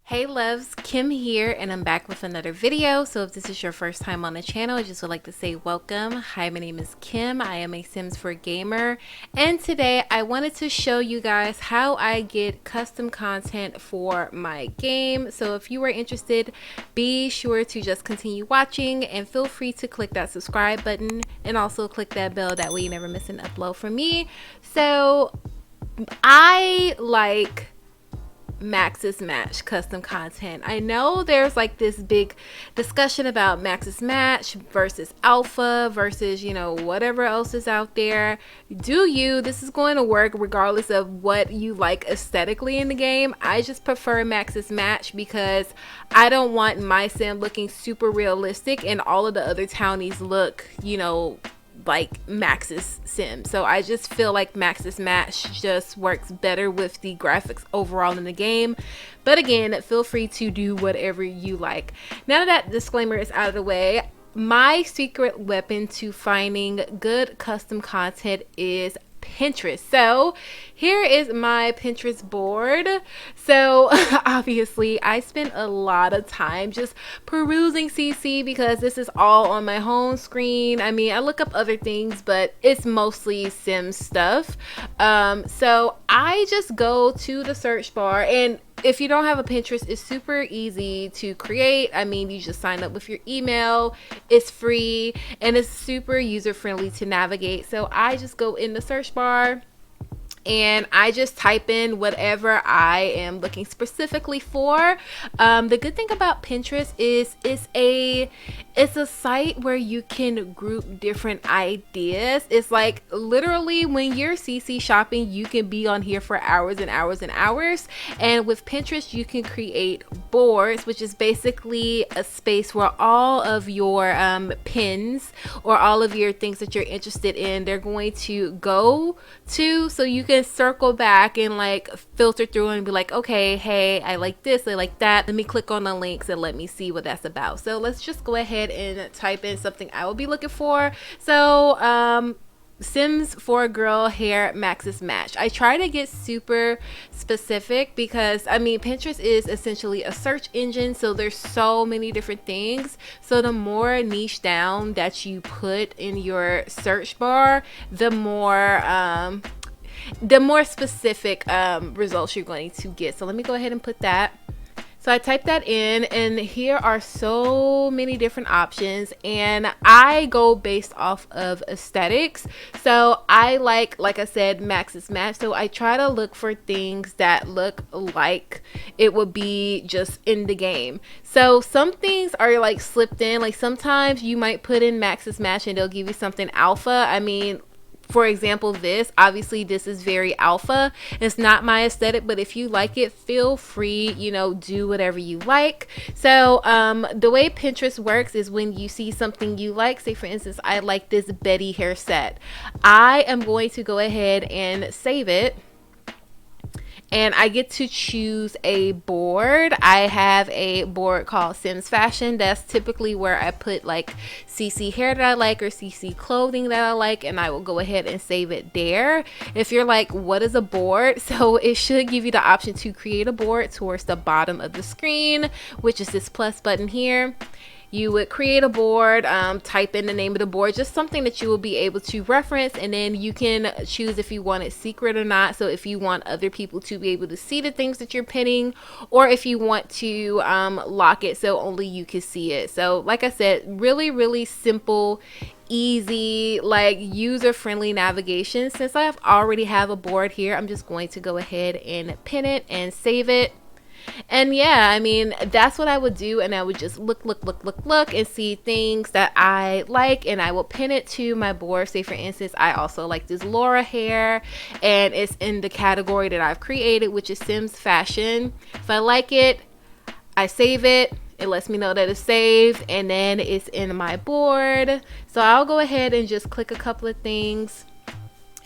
Hey loves, Kim here, and I'm back with another video. So if this is your first time on the channel, I just would like to say welcome. Hi, my name is Kim. I am a Sims 4 gamer, and today I wanted to show you guys how I get custom content for my game. So if you are interested, be sure to just continue watching and feel free to click that subscribe button and also click that bell, that way you never miss an upload from me. So I like Max's Match custom content. I know there's like this big discussion about Max's Match versus Alpha versus, you know, whatever else is out there. Do you? This is going to work regardless of what you like aesthetically in the game. I just prefer Max's Match because I don't want my sim looking super realistic and all of the other townies look, you know, like Max's sim. So I just feel like Max's Match just works better with the graphics overall in the game. But again, feel free to do whatever you like. Now that disclaimer is out of the way, my secret weapon to finding good custom content is Pinterest. So here is my Pinterest board. So obviously I spent a lot of time just perusing CC because this is all on my home screen. I mean, I look up other things, but it's mostly sim stuff. So I just go to the search bar, and if you don't have a Pinterest, it's super easy to create. I mean, you just sign up with your email, it's free, and it's super user friendly to navigate. So I just go in the search bar and I just type in whatever I am looking specifically for. The good thing about Pinterest is it's a site where you can group different ideas. It's like literally when you're CC shopping, you can be on here for hours and hours and hours. And with Pinterest, you can create boards, which is basically a space where all of your pins or all of your things that you're interested in, they're going to go to, so you can circle back and like filter through and be like, okay, hey, I like this, I like that, let me click on the links and let me see what that's about. So let's just go ahead and type in something I will be looking for. So Sims 4 girl hair Max's Match. I try to get super specific because I mean Pinterest is essentially a search engine, so there's so many different things. So the more niche down that you put in your search bar, the more specific results you're going to get. So let me go ahead and put that. So I typed that in, and here are so many different options, and I go based off of aesthetics. So I like I said, Max's Match. So I try to look for things that look like it would be just in the game. So some things are like slipped in. Like sometimes you might put in Max's Match and they'll give you something alpha. I mean, for example, this is very alpha. It's not my aesthetic, but if you like it, feel free, you know, do whatever you like. So the way Pinterest works is when you see something you like, say for instance, I like this Betty hair set, I am going to go ahead and save it. And I get to choose a board. I have a board called Sims Fashion. That's typically where I put like CC hair that I like or CC clothing that I like, and I will go ahead and save it there. If you're like, what is a board? So it should give you the option to create a board towards the bottom of the screen, which is this plus button here. You would create a board, type in the name of the board, just something that you will be able to reference, and then you can choose if you want it secret or not. So if you want other people to be able to see the things that you're pinning, or if you want to lock it so only you can see it. So like I said, really simple, easy, like user-friendly navigation. Since I already have a board here, I'm just going to go ahead and pin it and save it. And yeah, I mean, that's what I would do, and I would just look and see things that I like, and I will pin it to my board. Say for instance, I also like this Laura hair, and it's in the category that I've created, which is Sims Fashion. If I like it, I save it. It lets me know that it's saved, and then it's in my board. So I'll go ahead and just click a couple of things,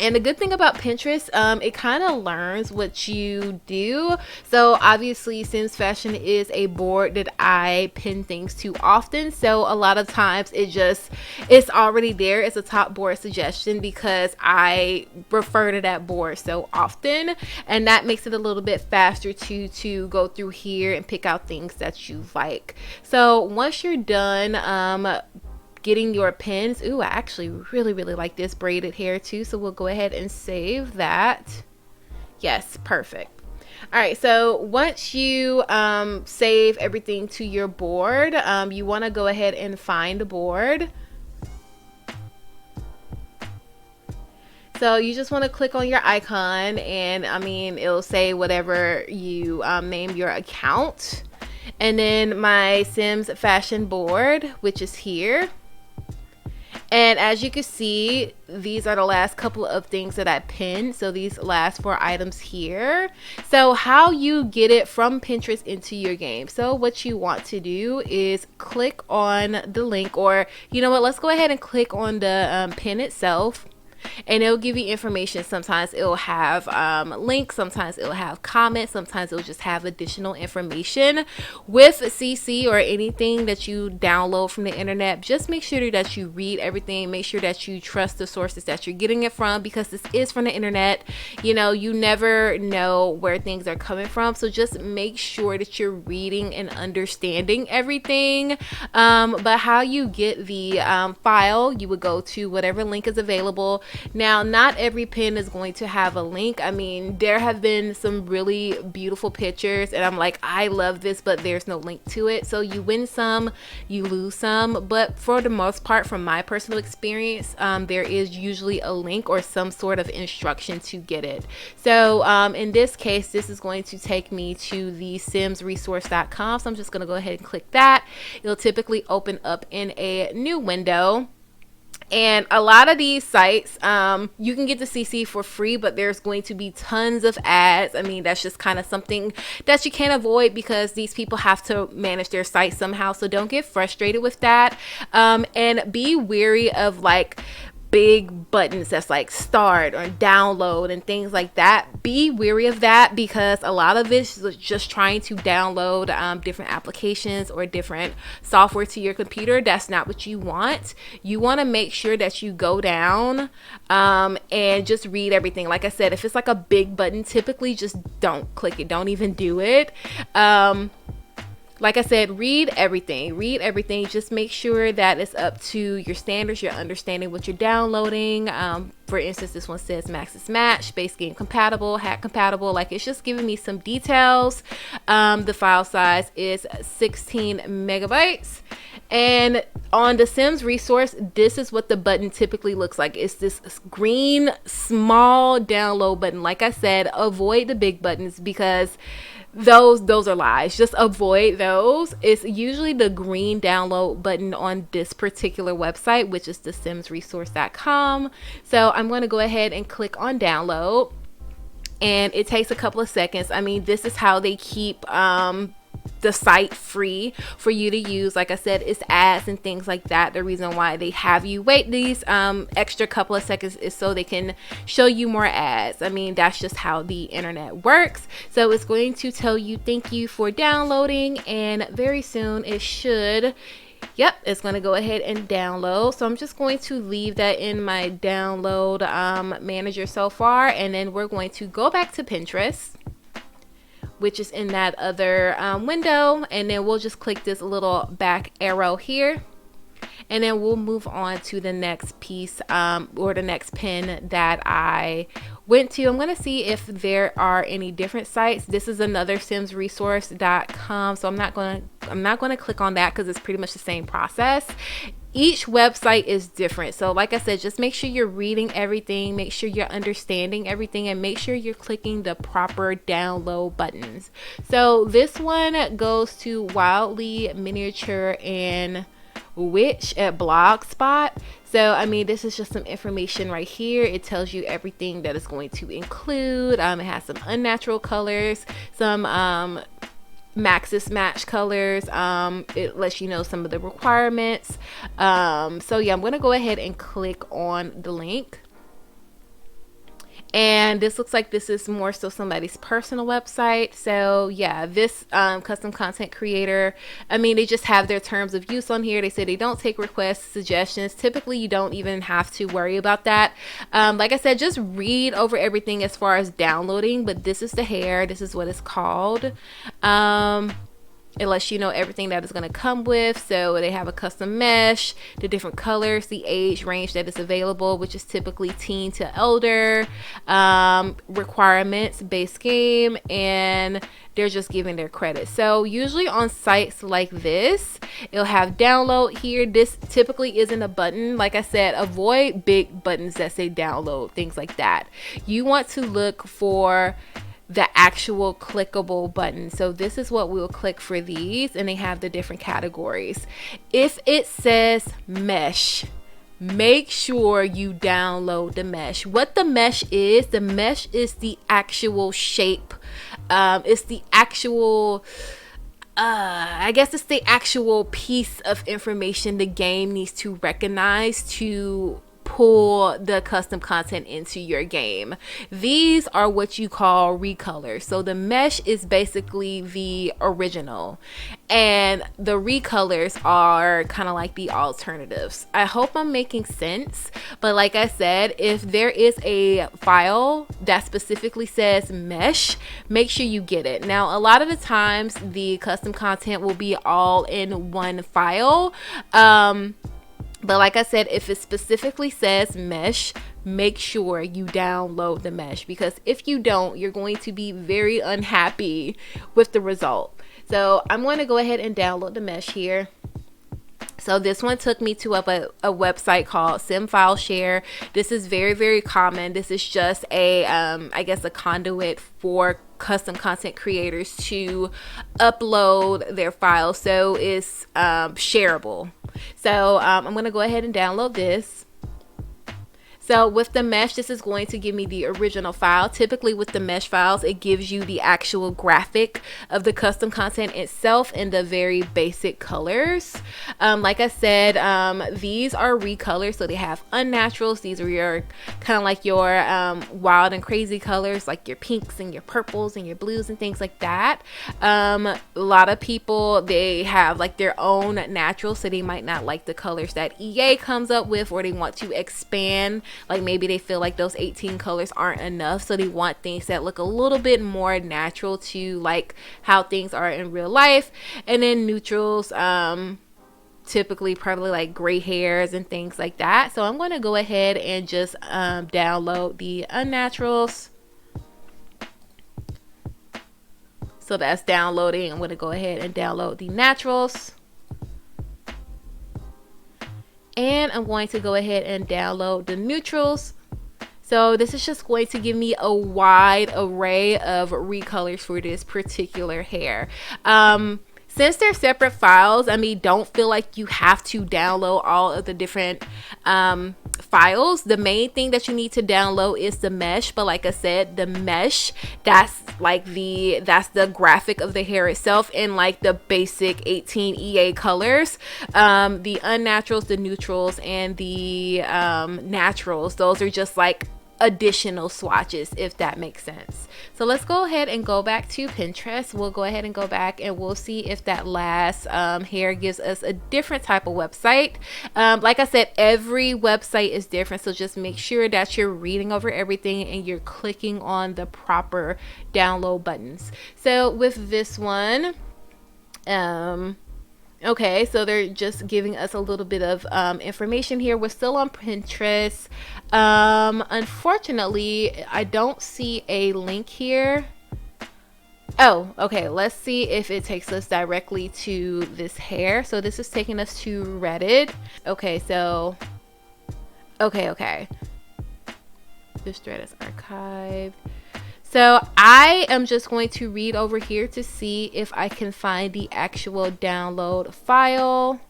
And the good thing about Pinterest, it kind of learns what you do. So obviously Sims Fashion is a board that I pin things to often. So a lot of times it's already there as a top board suggestion because I refer to that board so often. And that makes it a little bit faster to go through here and pick out things that you like. So once you're done, getting your pins. Ooh, I actually really like this braided hair too, so we'll go ahead and save that. Yes, perfect. All right, so once you save everything to your board, you want to go ahead and find the board. So you just want to click on your icon, and I mean, it'll say whatever you name your account. And then my Sims Fashion board, which is here. And as you can see, these are the last couple of things that I pinned. So these last 4 items here. So how you get it from Pinterest into your game. So what you want to do is click on the link, or you know what, let's go ahead and click on the pin itself. And it'll give you information. Sometimes it'll have links, sometimes it'll have comments, sometimes it'll just have additional information. With CC or anything that you download from the internet, just make sure that you read everything. Make sure that you trust the sources that you're getting it from, because this is from the internet. You know, you never know where things are coming from, so just make sure that you're reading and understanding everything. But how you get the file, you would go to whatever link is available. Now, not every pin is going to have a link. I mean, there have been some really beautiful pictures and I'm like, I love this, but there's no link to it. So you win some, you lose some, but for the most part, from my personal experience, there is usually a link or some sort of instruction to get it. So in this case, this is going to take me to the simsresource.com. So I'm just going to go ahead and click that. It'll typically open up in a new window. And a lot of these sites, you can get the CC for free, but there's going to be tons of ads. I mean, that's just kind of something that you can't avoid because these people have to manage their site somehow. So don't get frustrated with that. And be wary of like big buttons that's like start or download and things like that. Be wary of that because a lot of it is just trying to download different applications or different software to your computer. That's not what you want. You want to make sure that you go down and just read everything. Like I said, if it's like a big button, typically just don't click it. Don't even do it. Like I said, read everything. Read everything. Just make sure that it's up to your standards. You're understanding what you're downloading. For instance, this one says Maxis Match, base game compatible, hack compatible. Like, it's just giving me some details. The file size is 16 megabytes. And on the Sims resource, this is what the button typically looks like. It's this green small download button. Like I said, avoid the big buttons because those are lies. Just avoid those. It's usually the green download button on this particular website, which is the simsresource.com. So I'm going to go ahead and click on download, and it takes a couple of seconds. I mean, this is how they keep the site free for you to use. Like I said, it's ads and things like that. The reason why they have you wait these extra couple of seconds is so they can show you more ads. I mean, that's just how the internet works. So it's going to tell you thank you for downloading, and very soon it should, yep, it's going to go ahead and download. So I'm just going to leave that in my download manager so far, and then we're going to go back to Pinterest, which is in that other window, and then we'll just click this little back arrow here, and then we'll move on to the next piece or the next pin that I went to. I'm going to see if there are any different sites. This is another simsresource.com, so I'm not going to click on that because it's pretty much the same process. Each website is different. So like I said, just make sure you're reading everything, make sure you're understanding everything, and make sure you're clicking the proper download buttons. So this one goes to Wildly Miniature and Witch at Blogspot. So I mean, this is just some information right here. It tells you everything that it's going to include. It has some unnatural colors, some Maxis Match colors. It lets you know some of the requirements. So yeah, I'm going to go ahead and click on the link. And this looks like this is more so somebody's personal website. So yeah, this custom content creator, I mean, they just have their terms of use on here. They say they don't take requests, suggestions. Typically you don't even have to worry about that. Like I said, just read over everything as far as downloading. But this is the hair, this is what it's called. It lets you know everything that is going to come with. So they have a custom mesh, the different colors, the age range that is available, which is typically teen to elder, requirements, base game, and they're just giving their credit. So usually on sites like this, it'll have download here. This typically isn't a button. Like I said, avoid big buttons that say download, things like that. You want to look for the actual clickable button. So this is what we'll click for these, and they have the different categories. If it says mesh, make sure you download the mesh. What the mesh is the actual shape. It's the actual I guess it's the actual piece of information the game needs to recognize to pull the custom content into your game. These are what you call recolors. So the mesh is basically the original, and the recolors are kind of like the alternatives. I hope I'm making sense, but like I said, if there is a file that specifically says mesh, make sure you get it. Now, a lot of the times the custom content will be all in one file. But like I said, if it specifically says mesh, make sure you download the mesh, because if you don't, you're going to be very unhappy with the result. So I'm going to go ahead and download the mesh here. So this one took me to a website called SimFileShare. This is very, very common. This is just a, I guess, a conduit for custom content creators to upload their files. So it's shareable. So I'm going to go ahead and download this. So with the mesh, this is going to give me the original file. Typically with the mesh files, it gives you the actual graphic of the custom content itself in the very basic colors. Like I said, these are recolors, so they have unnaturals. These are your kind of like your wild and crazy colors, like your pinks and your purples and your blues and things like that. A lot of people, they have like their own naturals, so they might not like the colors that EA comes up with, or they want to expand. Like maybe they feel like those 18 colors aren't enough, so they want things that look a little bit more natural to like how things are in real life. And then neutrals, typically probably like gray hairs and things like that. So I'm going to go ahead and just download the unnaturals. So that's downloading. I'm going to go ahead and download the naturals. And I'm going to go ahead and download the neutrals. So this is just going to give me a wide array of recolors for this particular hair. Since they're separate files, I mean, don't feel like you have to download all of the different files. The main thing that you need to download is the mesh. But like I said, the mesh, that's the graphic of the hair itself in like the basic 18 EA colors. The unnaturals, the neutrals, and the naturals, those are just like additional swatches, if that makes sense. So let's go ahead and go back to Pinterest. We'll go ahead and go back and we'll see if that last hair gives us a different type of website. Like I said, every website is different, so just make sure that you're reading over everything and you're clicking on the proper download buttons. So with this one, okay, so they're just giving us a little bit of information here. We're still on Pinterest. Unfortunately, I don't see a link here. Oh, okay, let's see if it takes us directly to this hair. So this is taking us to Reddit. Okay, so okay, this thread is archived. So I am just going to read over here to see if I can find the actual download file.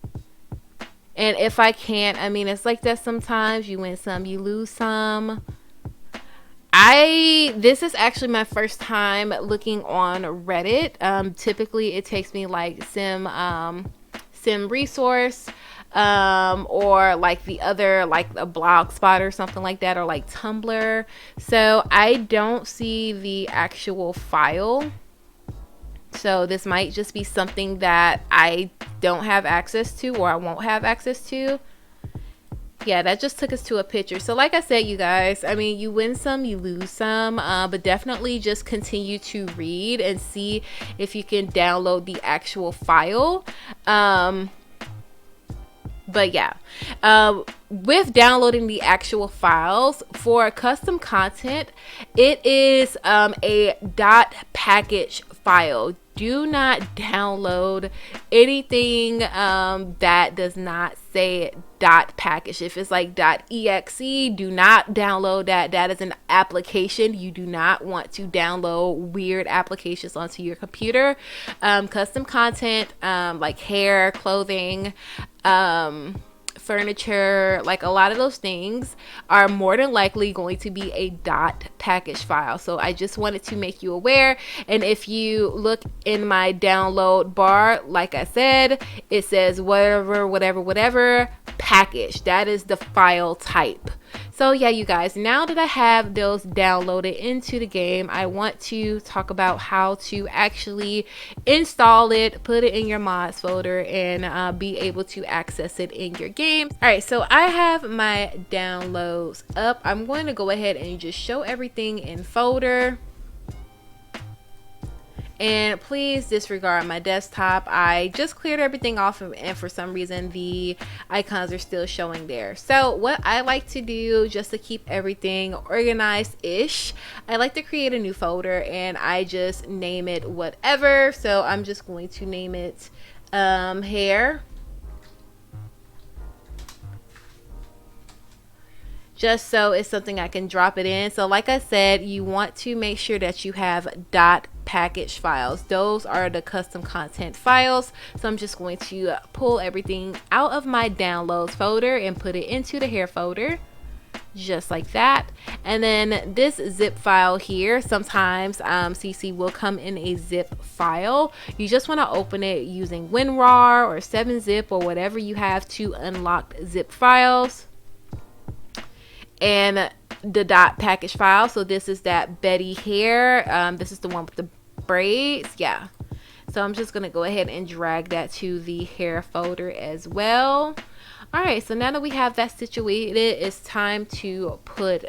And if I can't, I mean, it's like that sometimes. You win some, you lose some. This is actually my first time looking on Reddit. Typically it takes me like sim resource. or like the other, like a blog spot or something like that, or like Tumblr. So I don't see the actual file. So this might just be something that I don't have access to, or I won't have access to. Yeah, that just took us to a picture. So like I said, you guys, I mean, you win some, you lose some, but definitely just continue to read and see if you can download the actual file. But yeah, with downloading the actual files for custom content, it is a .package file. Do not download anything that does not say .package. If it's like .exe, do not download that. That is an application. You do not want to download weird applications onto your computer. Custom content, like hair, clothing, furniture, like a lot of those things are more than likely going to be a .package file. So I just wanted to make you aware. And if you look in my download bar, like I said, it says whatever package. That is the file type. So yeah, you guys, now that I have those downloaded into the game, I want to talk about how to actually install it, put it in your mods folder, and be able to access it in your game. All right, so I have my downloads up. I'm going to go ahead and just show everything in folder. And please disregard my desktop. I just cleared everything off, and for some reason the icons are still showing there. So what I like to do, just to keep everything organized-ish, I like to create a new folder and I just name it whatever. So I'm just going to name it hair. Just so it's something I can drop it in. So like I said, you want to make sure that you have .package files. Those are the custom content files. So I'm just going to pull everything out of my downloads folder and put it into the hair folder, just like that. And then this zip file here, sometimes CC will come in a zip file. You just want to open it using WinRAR or 7-zip or whatever you have to unlock zip files. And the .package file, so this is that Betty hair, this is the one with the braids. Yeah, so I'm just gonna go ahead and drag that to the hair folder as well. All right, so now that we have that situated, it's time to put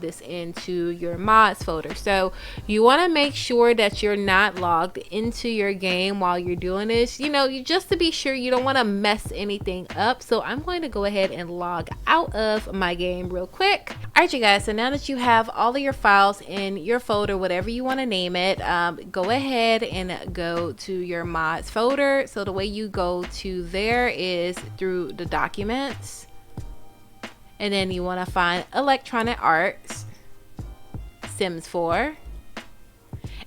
this into your mods folder. So you want to make sure that you're not logged into your game while you're doing this. You know, just to be sure you don't want to mess anything up. So I'm going to go ahead and log out of my game real quick. All right, you guys, so now that you have all of your files in your folder, whatever you want to name it, go ahead and go to your mods folder. So the way you go to there is through the documents, and then you want to find Electronic Arts, Sims 4,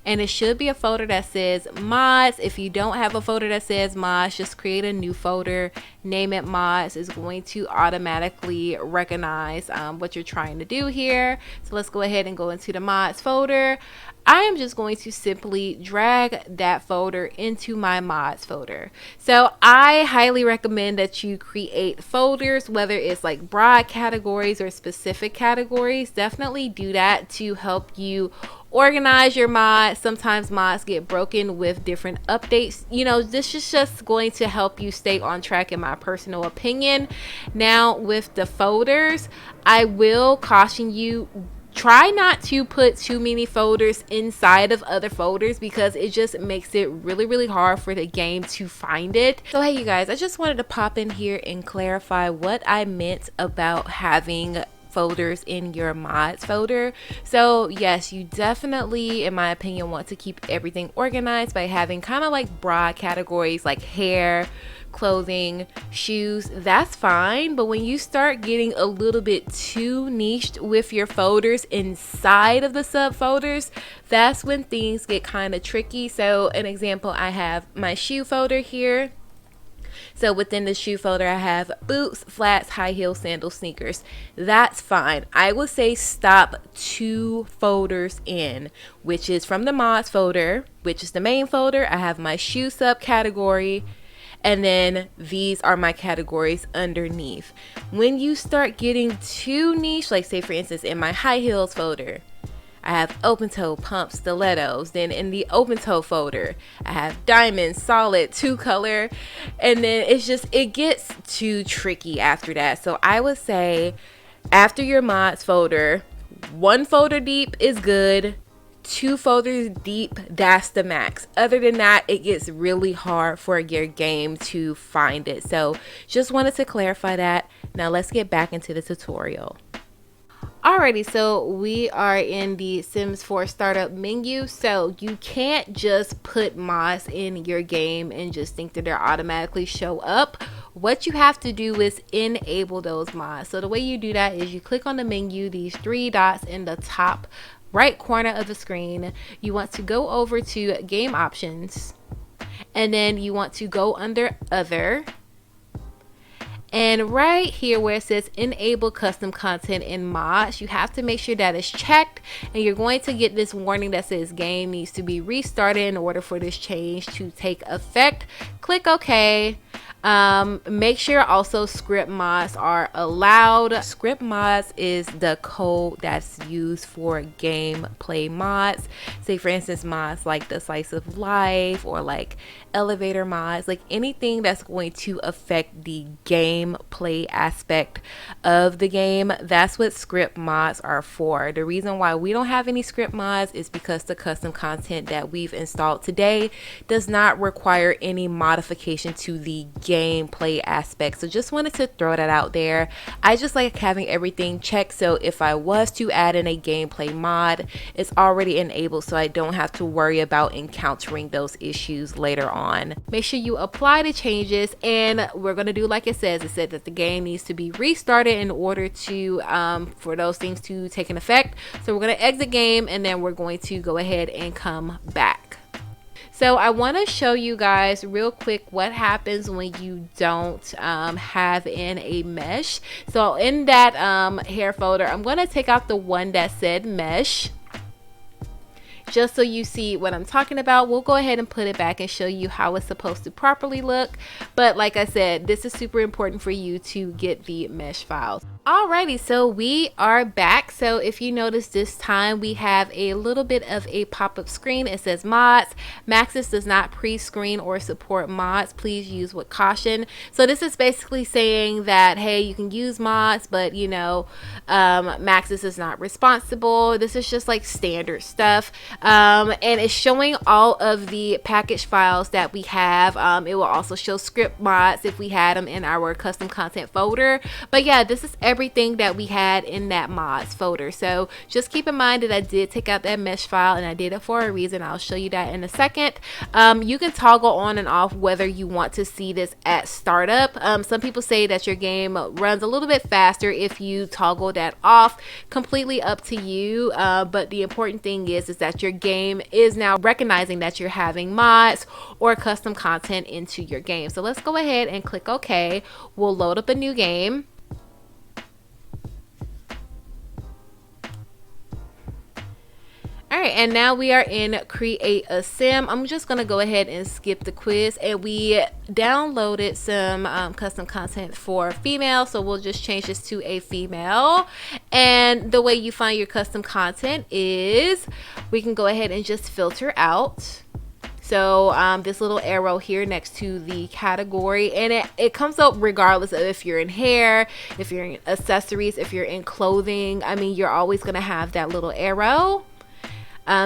and it should be a folder that says mods. If you don't have a folder that says mods, just create a new folder, name it mods. It's going to automatically recognize what you're trying to do here. So let's go ahead and go into the mods folder. I am just going to simply drag that folder into my mods folder. So I highly recommend that you create folders, whether it's like broad categories or specific categories. Definitely do that to help you organize your mods. Sometimes mods get broken with different updates. You know, this is just going to help you stay on track, in my personal opinion. Now with the folders, I will caution you, try not to put too many folders inside of other folders, because it just makes it really hard for the game to find it. So hey, you guys, I just wanted to pop in here and clarify what I meant about having folders in your mods folder. So yes, you definitely, in my opinion, want to keep everything organized by having kind of like broad categories like hair, clothing, shoes. That's fine, but when you start getting a little bit too niched with your folders inside of the subfolders, that's when things get kind of tricky. So an example, I have my shoe folder here. So within the shoe folder, I have boots, flats, high heels, sandals, sneakers. That's fine. I would say stop 2 folders in, which is from the mods folder, which is the main folder. I have my shoe subcategory, And then these are my categories underneath. When you start getting too niche, like say for instance in my high heels folder, I have open toe, pump, stilettos. Then in the open toe folder, I have diamonds, solid, 2-color. And then it gets too tricky after that. So I would say after your mods folder, 1 folder deep is good. 2 folders deep, that's the max. Other than that, it gets really hard for your game to find it. So just wanted to clarify that. Now let's get back into the tutorial. Alrighty, so we are in the Sims 4 startup menu. So you can't just put mods in your game and just think that they'll automatically show up. What you have to do is enable those mods. So the way you do that is you click on the menu, these 3 dots in the top right corner of the screen. You want to go over to game options, and then you want to go under other. And right here where it says enable custom content in mods, you have to make sure that is checked, and you're going to get this warning that says game needs to be restarted in order for this change to take effect. Click OK. Make sure also script mods are allowed. Script mods is the code that's used for gameplay mods. Say for instance mods like the slice of life or like elevator mods, like anything that's going to affect the gameplay aspect of the game. That's what script mods are for. The reason why we don't have any script mods is because the custom content that we've installed today does not require any modification to the gameplay aspect. So just wanted to throw that out there. I just like having everything checked, so if I was to add in a gameplay mod, it's already enabled, so I don't have to worry about encountering those issues later on. Make sure you apply the changes, and we're going to do like it says. It said that the game needs to be restarted in order to for those things to take an effect. So we're going to exit game, and then we're going to go ahead and come back. So I want to show you guys real quick what happens when you don't have in a mesh. So in that hair folder, I'm going to take out the one that said mesh, just so you see what I'm talking about. We'll go ahead and put it back and show you how it's supposed to properly look. But like I said, this is super important for you to get the mesh files. Alrighty, so we are back. So if you notice, this time we have a little bit of a pop-up screen. It says mods. Maxis does not pre-screen or support mods. Please use with caution. So this is basically saying that, hey, you can use mods, but you know, Maxis is not responsible. This is just like standard stuff. And it's showing all of the package files that we have. It will also show script mods if we had them in our custom content folder. But yeah, this is everything that we had in that mods folder. So just keep in mind that I did take out that mesh file, and I did it for a reason. I'll show you that in a second. You can toggle on and off whether you want to see this at startup. Some people say that your game runs a little bit faster if you toggle that off. Completely up to you. But the important thing is that your game is now recognizing that you're having mods or custom content into your game. So let's go ahead and click OK. We'll load up a new game. Alright, and now we are in create a sim. I'm just going to go ahead and skip the quiz, and we downloaded some custom content for female, so we'll just change this to a female. And the way you find your custom content is we can go ahead and just filter out. So this little arrow here next to the category, and it comes up regardless of if you're in hair, if you're in accessories, if you're in clothing. I mean, you're always going to have that little arrow.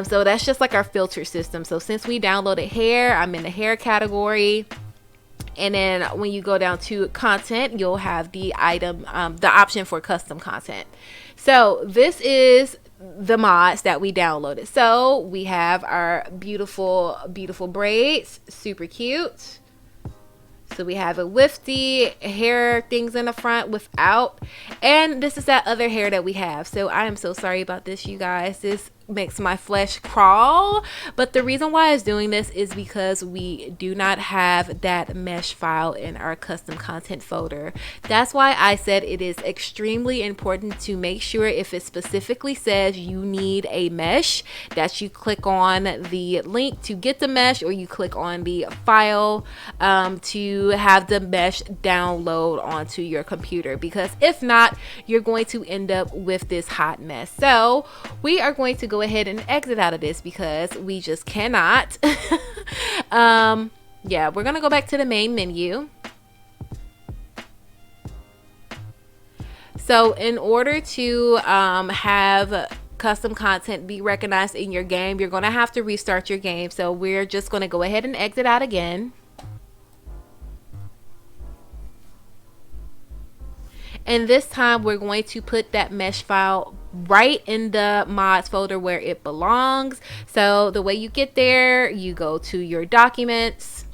So that's just like our filter system. So since we downloaded hair, I'm in the hair category. And then when you go down to content, you'll have the item, the option for custom content. So this is the mods that we downloaded. So we have our beautiful, beautiful braids, super cute. So we have a with the hair things in the front, without, and this is that other hair that we have. So I am so sorry about this, you guys. This makes my flesh crawl. But the reason why it's doing this is because we do not have that mesh file in our custom content folder. That's why I said it is extremely important to make sure, if it specifically says you need a mesh, that you click on the link to get the mesh, or you click on the file to have the mesh download onto your computer, because if not, you're going to end up with this hot mess. So we are going to go ahead and exit out of this because we just cannot. Yeah, we're gonna go back to the main menu. So in order to have custom content be recognized in your game, you're gonna have to restart your game. So we're just gonna go ahead and exit out again. And this time we're going to put that mesh file right in the mods folder where it belongs. So the way you get there, you go to your documents,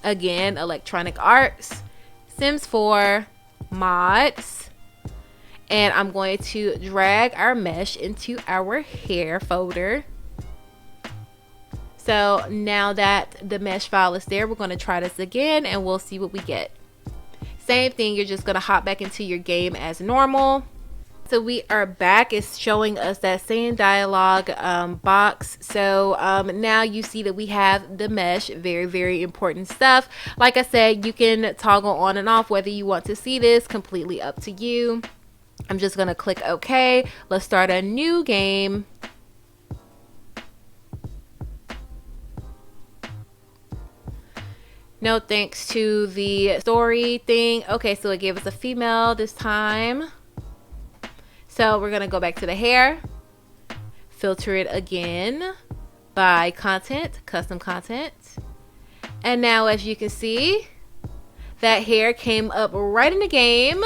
again, electronic arts, Sims 4, mods, and I'm going to drag our mesh into our hair folder. So now that the mesh file is there, we're going to try this again and we'll see what we get. Same thing, you're just going to hop back into your game as normal. So we are back. It's showing us that same dialog box. So now you see that we have the mesh. Very, very important stuff. Like I said, you can toggle on and off whether you want to see this. Completely up to you. I'm just going to click OK. Let's start a new game. No thanks to the story thing. Okay, so it gave us a female this time. So we're gonna go back to the hair, filter it again by content, custom content. And now as you can see, that hair came up right in the game.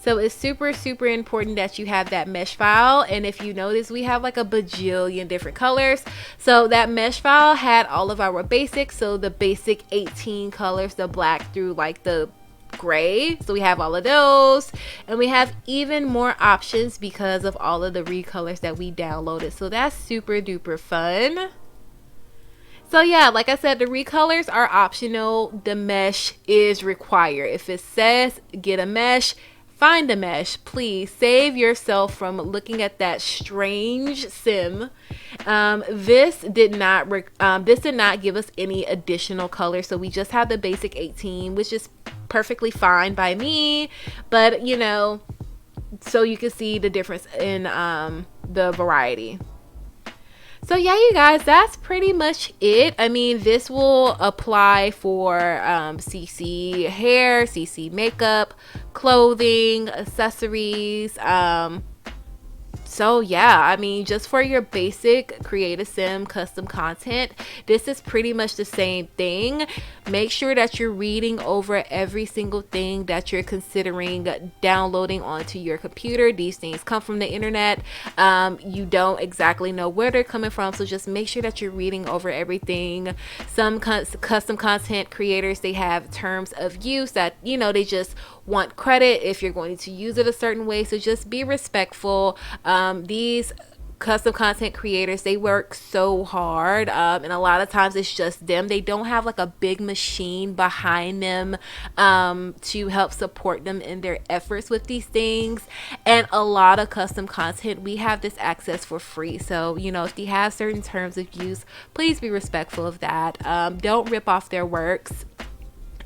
So it's super, super important that you have that mesh file. And if you notice, we have like a bajillion different colors. So that mesh file had all of our basics. So the basic 18 colors, the black through like the gray. So we have all of those, and we have even more options because of all of the recolors that we downloaded. So that's super duper fun. So yeah, like I said, the recolors are optional. The mesh is required. If it says get a mesh, find a mesh. Please save yourself from looking at that strange sim. This did not give us any additional color, so we just have the basic 18, which is perfectly fine by me. But you know, so you can see the difference in the variety. So yeah, you guys, that's pretty much it. I mean, this will apply for CC hair, CC makeup, clothing, accessories. So yeah, I mean, just for your basic create a sim custom content, this is pretty much the same thing. Make sure that you're reading over every single thing that you're considering downloading onto your computer. These things come from the internet. You don't exactly know where they're coming from, so just make sure that you're reading over everything. Some custom content creators, they have terms of use that, you know, they just want credit if you're going to use it a certain way, so just be respectful. These custom content creators, they work so hard, and a lot of times it's just them. They don't have like a big machine behind them to help support them in their efforts with these things. And a lot of custom content, we have this access for free, so you know, if they have certain terms of use, please be respectful of that. Don't rip off their works.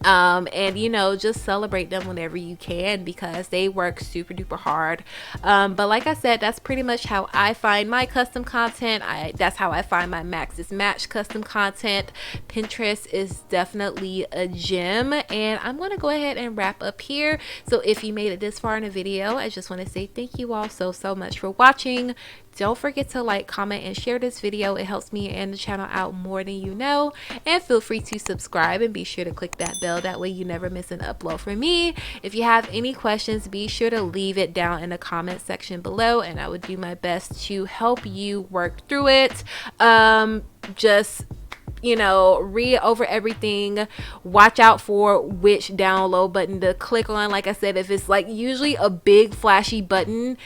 And you know, just celebrate them whenever you can, because they work super duper hard. But like I said, that's pretty much how I find my custom content. That's how I find my Max's Match custom content. Pinterest is definitely a gem, and I'm going to go ahead and wrap up here. So if you made it this far in the video, I just want to say thank you all so much for watching. Don't forget to like, comment, and share this video. It helps me and the channel out more than you know. And feel free to subscribe and be sure to click that bell. That way you never miss an upload from me. If you have any questions, be sure to leave it down in the comment section below, and I would do my best to help you work through it. Just, you know, read over everything. Watch out for which download button to click on. Like I said, if it's like usually a big flashy button,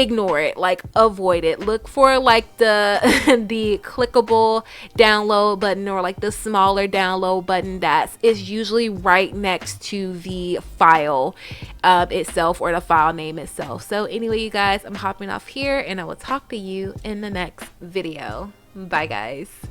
ignore it, like avoid it. Look for like the the clickable download button, or like the smaller download button that is usually right next to the file itself, or the file name itself. So anyway, you guys, I'm hopping off here and I will talk to you in the next video. Bye guys.